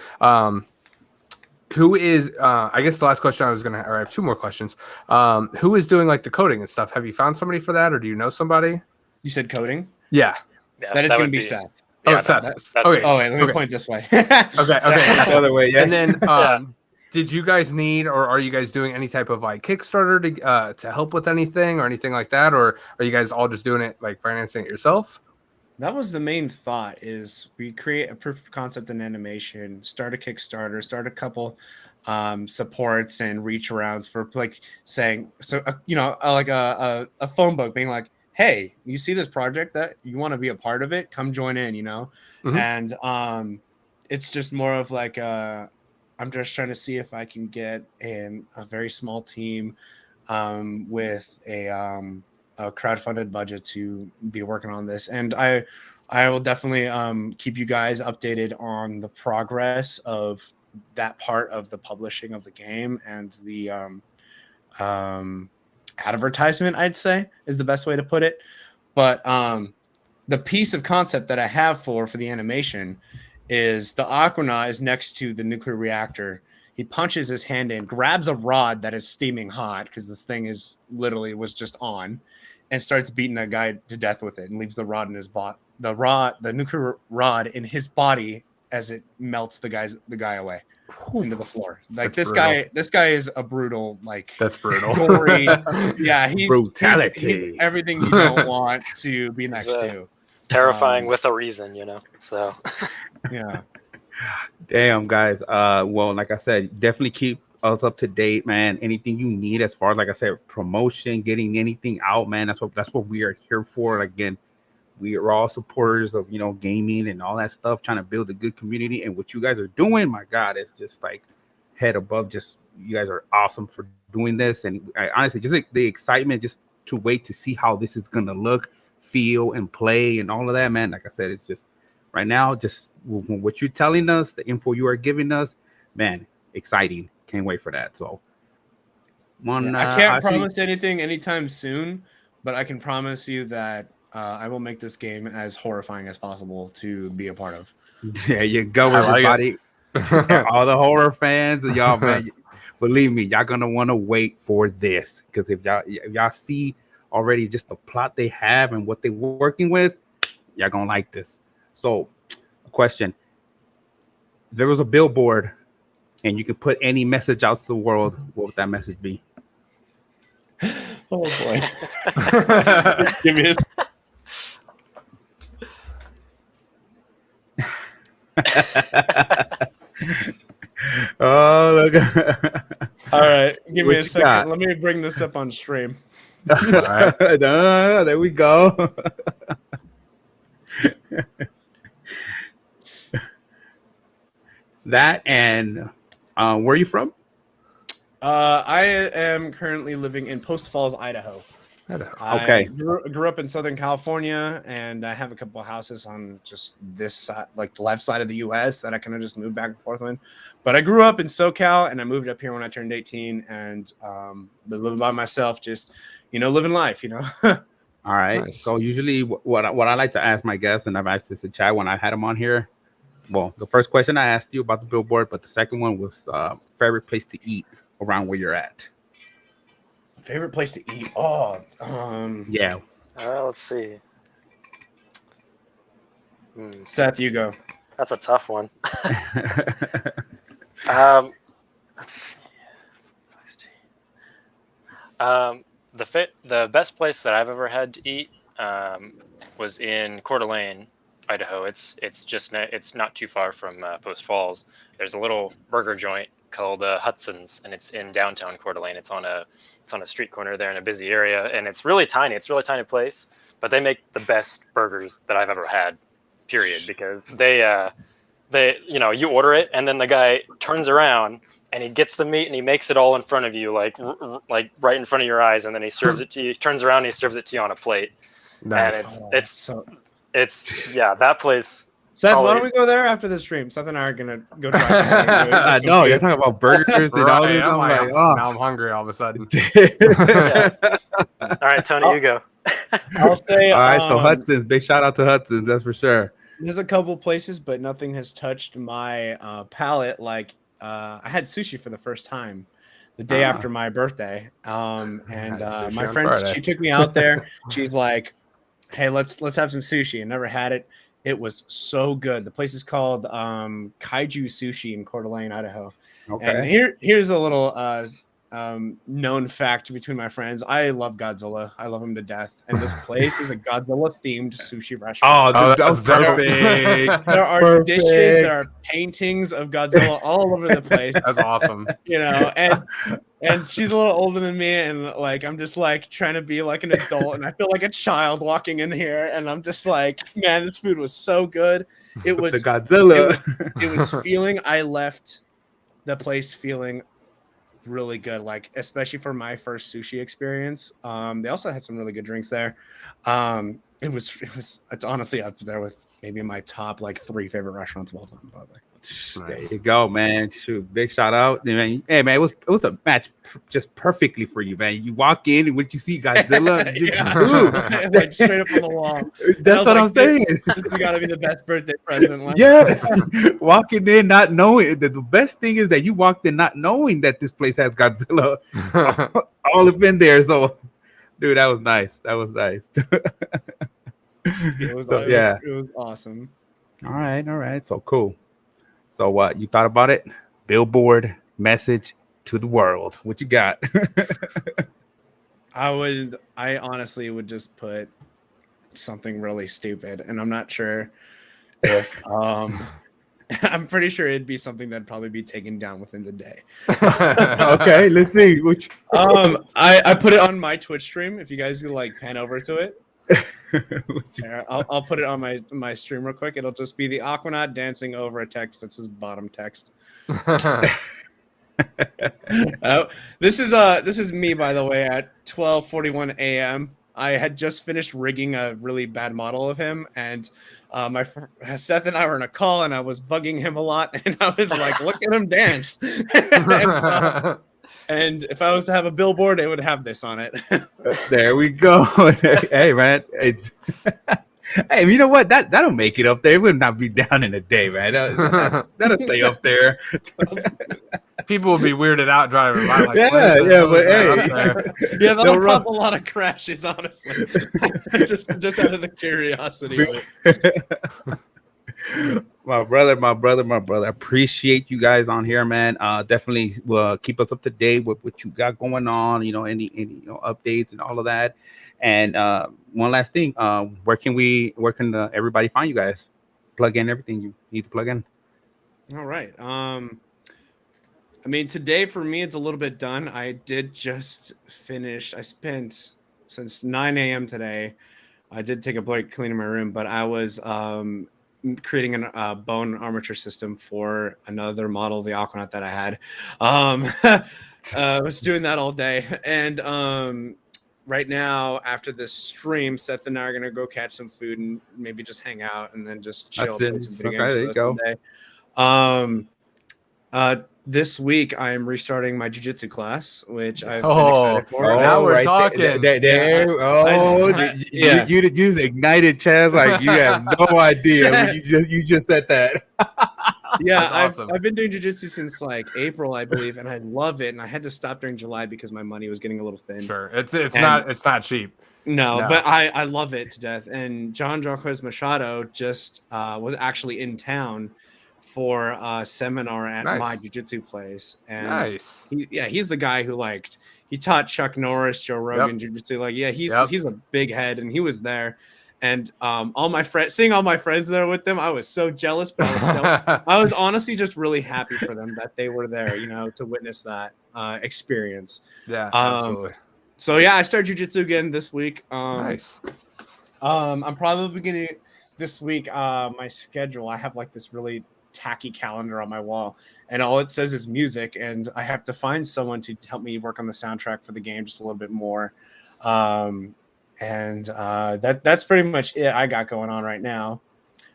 Who is? I guess the last question I have two more questions. Who is doing like the coding and stuff? Have you found somebody for that, or do you know somebody? You said coding? Yeah. That is going to be Seth. Yeah, Seth. Okay. Oh, wait, let me point this way. Okay. The other way, yeah. And then, did you guys need, or are you guys doing any type of like Kickstarter to help with anything or anything like that, or are you guys all just doing it like financing it yourself? That was the main thought, is we create a proof of concept in animation, start a Kickstarter, start a couple supports and reach arounds for like saying, so, like a phone book being like, hey, you see this project that you want to be a part of it? Come join in, Mm-hmm. And it's just more of like, I'm just trying to see if I can get a very small team with a crowdfunded budget to be working on this. And I will definitely keep you guys updated on the progress of that part of the publishing of the game, and the advertisement, I'd say, is the best way to put it. But the piece of concept that I have for the animation is the Aquanaut is next to the nuclear reactor. He punches his hand in, grabs a rod that is steaming hot, because this thing was just on, and starts beating a guy to death with it, and leaves the rod in his the nuclear rod in his body as it melts the guy away into the floor. Like, this guy is a brutal, like, that's brutal. Gory. Yeah, he's brutality. He's everything you don't want to be next to. Terrifying with a reason, So yeah. Damn, guys. Well, like I said, definitely keep us up to date, man. Anything you need as far as, like I said, promotion, getting anything out, man. That's what we are here for. Again, we are all supporters of gaming and all that stuff, trying to build a good community. And what you guys are doing, my God, it's just like head above. Just, you guys are awesome for doing this. And I honestly, just like the excitement, just to wait to see how this is gonna look, feel, and play, and all of that, man. Like I said, it's just right now, just what you're telling us, the info you are giving us, man, exciting. Can't wait for that. So, I can't promise anything anytime soon, but I can promise you that I will make this game as horrifying as possible to be a part of. There you go, I like everybody. All the horror fans, and y'all, man, believe me, y'all gonna want to wait for this because if y'all see already just the plot they have and what they're working with, y'all gonna like this. So, question: if there was a billboard, and you could put any message out to the world, what would that message be? Oh boy. Give me this. Oh, look. All right, give What me a you second. got? Let me bring this up on stream. There we go. That and where are you from? I am currently living in Post Falls, Idaho. Okay. I grew up in Southern California, and I have a couple of houses on just this side, like the left side of the U.S. that I kind of just moved back and forth in. But I grew up in SoCal, and I moved up here when I turned 18, and been living by myself, just living life. All right. Nice. So usually, what I like to ask my guests, and I've asked this to Chad when I had him on here. Well, the first question I asked you about the billboard, but the second one was favorite place to eat around where you're at. Favorite place to eat? Oh, Yeah. Let's see. Seth, you go. That's a tough one. Let's see. The best place that I've ever had to eat was in Coeur d'Alene, Idaho. It's not too far from Post Falls. There's a little burger joint called Hudson's, and it's in downtown Coeur d'Alene. It's on a street corner there in a busy area, and it's really tiny. It's a really tiny place, but they make the best burgers that I've ever had. Period. Because they you order it, and then the guy turns around and he gets the meat and he makes it all in front of you, like right in front of your eyes, and then he serves it to you. He turns around and he serves it to you on a plate. Nice. And it's that place. Seth, why don't we go there after the stream? Seth and I are gonna go try. I know you're talking about burgers and all this. I'm like, oh. Now I'm hungry all of a sudden. Yeah. All right, Tony, you go. I'll say. All right, so Hudson's, big shout out to Hudson's, that's for sure. There's a couple places, but nothing has touched my palate. Like I had sushi for the first time the day after my birthday, and my friend, she took me out there. She's like, "Hey, let's have some sushi." I never had it. It was so good. The place is called Kaiju Sushi in Coeur d'Alene, Idaho. Okay. And here's a little known fact between my friends. I love Godzilla. I love him to death. And this place is a Godzilla-themed sushi restaurant. Oh, that was perfect. There are dishes, there are paintings of Godzilla all over the place. That's awesome. And she's a little older than me, and like I'm just like trying to be like an adult, and I feel like a child walking in here, and I'm just like, man, this food was so good. It was the Godzilla. It was feeling. I left the place feeling really good, like especially for my first sushi experience. They also had some really good drinks there. It's honestly up there with maybe my top like 3 favorite restaurants of all time. Probably. There you go, man. Shoot, big shout out, man. Hey, man, it was a match just perfectly for you, man. You walk in and what you see, Godzilla, like straight up on the wall. That's what I'm saying. This has got to be the best birthday present. Like, yes, walking in not knowing. The best thing is that you walked in not knowing that this place has Godzilla all up in there. So, dude, that was nice. That was nice. It was awesome. All right. So cool. So what you thought about it? Billboard message to the world. What you got? I honestly would just put something really stupid, and I'm not sure if I'm pretty sure it'd be something that'd probably be taken down within the day. Okay, let's see. I put it on my Twitch stream. If you guys could like pan over to it. I'll put it on my stream real quick. It'll just be the Aquanaut dancing over a text that's his bottom text. This is me, by the way, at 12:41 a.m. I had just finished rigging a really bad model of him, and Seth and I were in a call, and I was bugging him a lot, and I was like, "Look at him dance!" And if I was to have a billboard, it would have this on it. There we go. Hey, man, Hey, you know what? That'll make it up there. It would not be down in a day, man. That'll stay up there. People will be weirded out driving by. Like, Yeah, but hey, Yeah, that'll They'll cause a lot of crashes, honestly. just out of the curiosity of it. my brother. Appreciate you guys on here, man. Definitely keep us up to date with what you got going on. You know, any updates and all of that. And one last thing, where can everybody find you guys? Plug in everything you need to plug in. All right. I mean, today for me, it's a little bit done. I did just finish. I spent since 9 a.m. today. I did take a break cleaning my room, but I was creating a bone armature system for another model of the Aquanaut that I had. I was doing that all day. And right now, after this stream, Seth and I are going to go catch some food and maybe just hang out and then just chill. Play some video games there you go. This week, I am restarting my jiu-jitsu class, which I've been excited for. Now we're right talking. You just ignited, Chaz. Like you have no idea. You just said that. Yeah, awesome. I've been doing jiu-jitsu since like April, I believe, and I love it. And I had to stop during July because my money was getting a little thin. Sure, it's not cheap. No, but I love it to death. And John Jacques Machado just was actually in town for a seminar at my jiu-jitsu place. And he's the guy who he taught Chuck Norris, Joe Rogan jiu-jitsu. He's a big head, and he was there. And seeing all my friends there with them, I was so jealous, but I was honestly just really happy for them that they were there, to witness that experience. Yeah, absolutely. So yeah, I started jiu-jitsu again this week. Nice. I'm probably gonna this week. My schedule, I have this really tacky calendar on my wall, and all it says is music, and I have to find someone to help me work on the soundtrack for the game just a little bit more. That's pretty much it I got going on right now.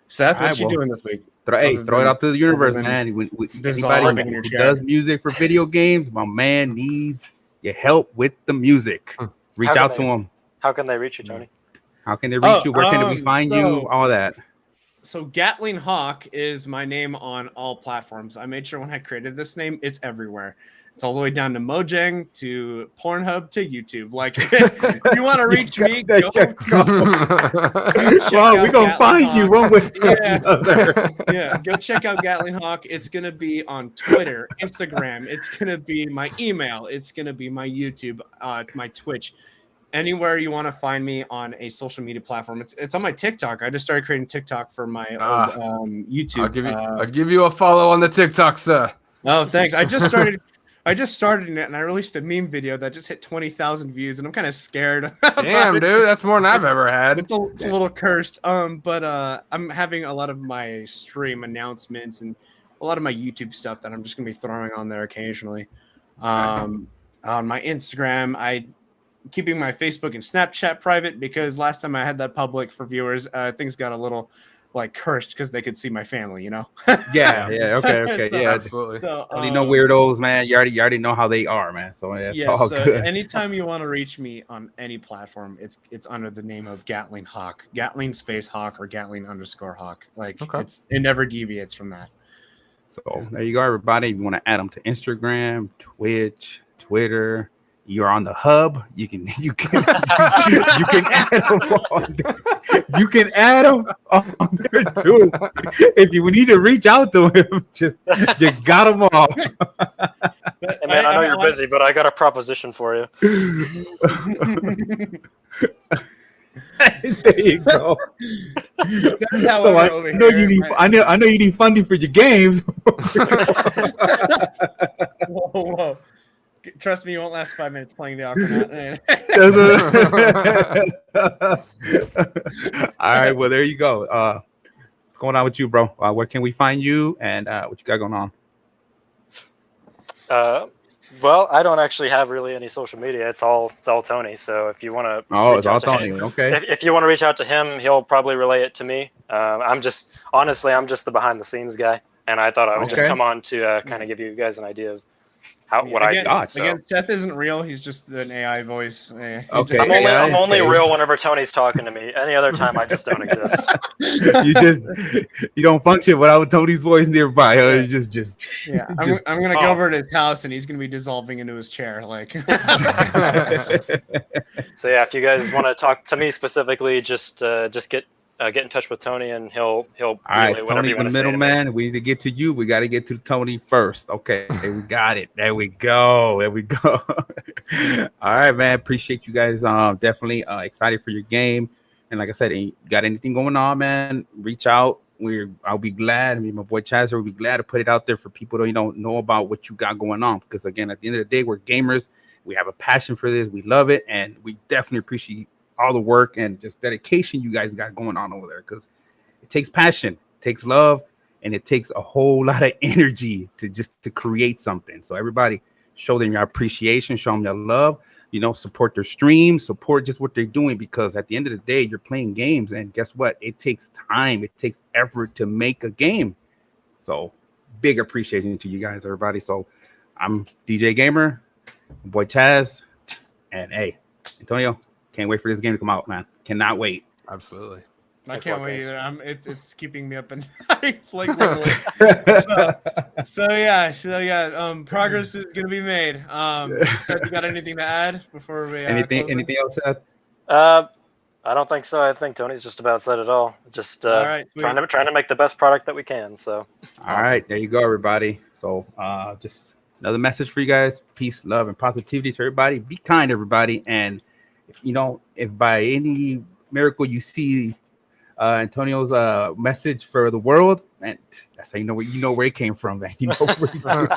Seth, what you doing this week? Throw it out to the universe, man. Anybody who does music for video games, my man needs your help with the music. Reach out to him. How can they reach you, Tony? How can they reach you? Where can we find you? All that. So Gatling Hawk is my name on all platforms. I made sure when I created this name, it's everywhere. It's all the way down to Mojang, to Pornhub, to YouTube. If you want to reach me, go. Well, we're going to find you one way or another. Yeah, go check out Gatling Hawk. It's going to be on Twitter, Instagram. It's going to be my email. It's going to be my YouTube, my Twitch. Anywhere you want to find me on a social media platform. It's on my TikTok. I just started creating TikTok for my old YouTube. I'll give you a follow on the TikTok, sir. Oh, thanks. I just started it, and I released a meme video that just hit 20,000 views, and I'm kind of scared. Damn, dude, that's more than I've ever had. It's a little cursed. But I'm having a lot of my stream announcements and a lot of my YouTube stuff that I'm just gonna be throwing on there occasionally. On my Instagram, keeping my Facebook and Snapchat private because last time I had that public for viewers, things got a little cursed because they could see my family, Yeah, okay, so, yeah, absolutely. So, no weirdos, man. You already know how they are, man. So it's all good. Anytime you want to reach me on any platform, it's under the name of Gatling Hawk, Gatling space Hawk, or Gatling _Hawk. It never deviates from that. So there you go, everybody. If you want to add them to Instagram, Twitch, Twitter. You're on the hub. You can add them on there. You can add them on there too. If you need to reach out to him, you got them all. Hey man, I know you're busy, but I got a proposition for you. There you go. So I know you need funding for your games. Whoa. Trust me, you won't last 5 minutes playing the Aquanaut. All right, well, there you go. What's going on with you, bro? Where can we find you, and what you got going on? Well, I don't actually have really any social media. It's all Tony. So if you want to, it's all Tony. Okay. If you want to reach out to him, he'll probably relay it to me. I'm just the behind the scenes guy, and I thought I would just come on to kind of give you guys an idea of what I do. God, So. Again, Seth isn't real. He's just an AI voice. Okay. I'm only okay. real whenever Tony's talking to me. Any other time, I just don't exist. You don't function without Tony's voice nearby. Huh? Yeah. You just Yeah, I'm gonna go over to his house and he's gonna be dissolving into his chair. Like, So yeah, if you guys want to talk to me specifically, just get in touch with Tony and he'll All right, relay whatever Tony's you the want to say to me. middleman. We need to get to you. We got to get to Tony first. Okay, we got it. There we go. There we go. All right, man. Appreciate you guys. Definitely excited for your game. And like I said, you got anything going on, man? Reach out. I'll be glad. I mean, my boy Chaz will be glad to put it out there for people to know about what you got going on. Because again, at the end of the day, we're gamers. We have a passion for this. We love it, and we definitely appreciate all the work and just dedication you guys got going on over there. Because it takes passion, it takes love, and it takes a whole lot of energy to create something. So everybody, show them your appreciation, show them your love. Support their streams, support just what they're doing, because at the end of the day, you're playing games, and guess what? It takes time, it takes effort to make a game. So big appreciation to you guys, everybody. So I'm DJ Gamer, my boy Chaz, and hey, Antonio, can't wait for this game to come out, man. Cannot wait. Absolutely. I That's can't what wait it is. either. It's keeping me up and like literally. So yeah. Progress is gonna be made. Seth, you got anything to add before we anything else, Seth? I don't think so. I think Tony's just about said it all. Just All right, trying to make the best product that we can. So All right, there you go, everybody. So just another message for you guys: peace, love, and positivity to everybody. Be kind, everybody, and if by any miracle you see Antonio's message for the world, man, that's how you know where it came from, man. You know where it came from.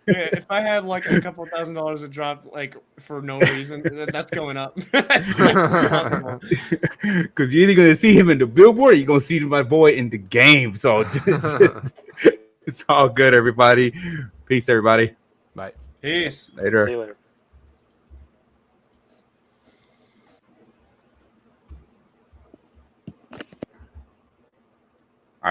Yeah, if I had like a couple $1,000 to drop like for no reason, that's going up. Because you're either gonna see him in the billboard, or you're gonna see my boy in the game. So it's all good, everybody. Peace, everybody. Bye. Peace. Later. see you later.